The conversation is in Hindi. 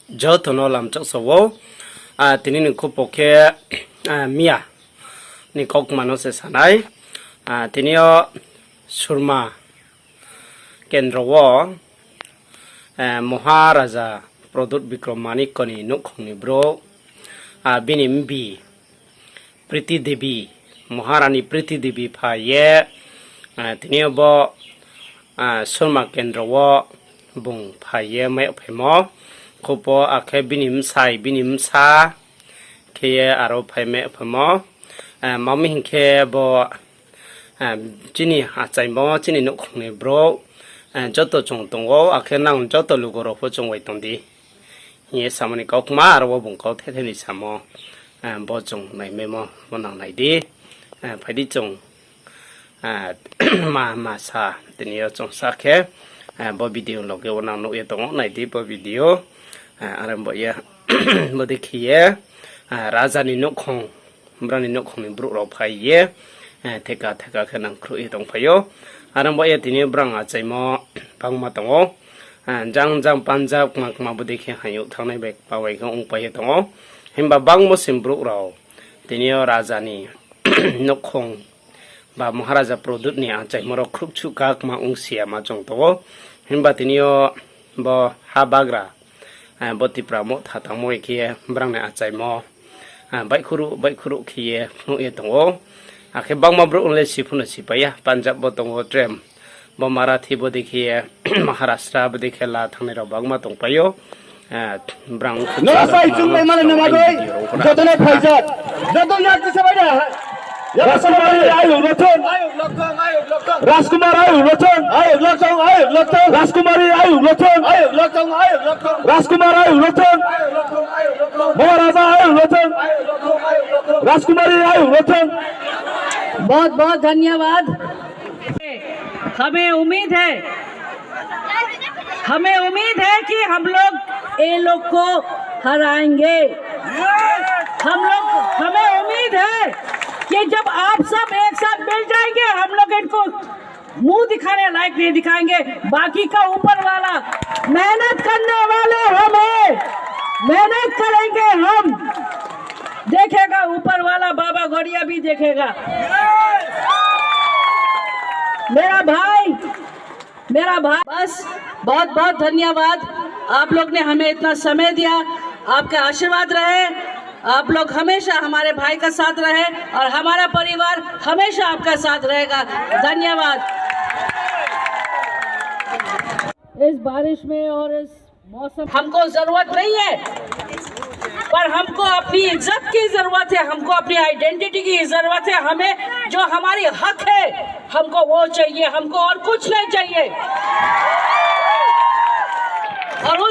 जो तो नो लाम चक सवो तिनी निको पोके मिया निकोक मानो से सनाई तिनियो सुरमा केंद्र वो महाराजा प्रदुत विक्रमानिक कनि नुखनि ब्रो बिनिम बी प्रीति देवी महारानी प्रीति देवी फाये तिनियो बो सुरमा केंद्र वो बुं फाये मैं फेमो खोपो आखे बिनिम सा के आरो फाइमे फेमो मम्मी हिंखे बो चिनी आचाइमो चिनी नुखनि ब्रो जतो चों दंगो आखे नां जतो लुगोरो फो चों वाइतंदी ये सामने कौकमा आरो वो बुंखौ थेथेनि सामो बो चों नाइमेमो बनां नाइदि फाइदि चों मा सा दिनियो चों साखे बो भिडियो लगे वनां नुये दंगो नाइदि बो भिडियो आरो बया बो देखिए राजानि नुखं ब्रानि नुखंनि ब्रुराव फाइये थेका खेनां ख्रुइ दंफायो आरो बया दिनि ब्रां आचाइमो बांमा दंगो जां पान्जाब मा बो देखि हायो थांनाय बाइक बावाइखौ उंपायो दंगो हिमबा बांमो सिमब्रुराव दिनियो राजानि नुखं बा महाराजा प्रदुतनि आचाइमो ख्रुबछु काक मा उंसिया मा जं दंगो हिमबा दिनियो बो हाबाग्रा बतिप्रामो थाथामो एखे ब्रांने आचाइमो बाइखुरु खिये नुये दंगो आखे बांमा ब्रो उनले सिफुनो सिपाया पान्जाब बो दंगो ट्रेम बो माराठी बो देखिए महाराष्ट्र बो देखे ला थांनाय राव बांमा दंपायो ब्रां नरासाय जुंनाय माने नमागै जतने फाइजात जतो याक सबायदा राजकुमार आयो लथन राजकुमार आयो लथन राजकुमारी आयो लथन राजकुमार आयो लथन महाराजा आयो लथन राजकुमारी आयो लथन बहुत बहुत धन्यवाद। हमें उम्मीद है कि हम लोग ये लोग को हराएंगे। हमें उम्मीद है कि जब आप सब एक साथ मिल जाएंगे हम लोग इनको मुंह दिखाने लायक नहीं दिखाएंगे। बाकी का ऊपर वाला मेहनत करने वाले हम हैं, मेहनत करेंगे हम, देखेगा ऊपर वाला बाबा गौड़िया भी देखेगा। मेरा भाई बस बहुत बहुत धन्यवाद। आप लोग ने हमें इतना समय दिया, आपका आशीर्वाद रहे, आप लोग हमेशा हमारे भाई का साथ रहे और हमारा परिवार हमेशा आपका साथ रहेगा। धन्यवाद। इस बारिश में और इस मौसम हमको जरूरत नहीं है, पर हमको अपनी इज्जत की जरूरत है, हमको अपनी आइडेंटिटी की जरूरत है। हमें जो हमारी हक है हमको वो चाहिए, हमको और कुछ नहीं चाहिए। और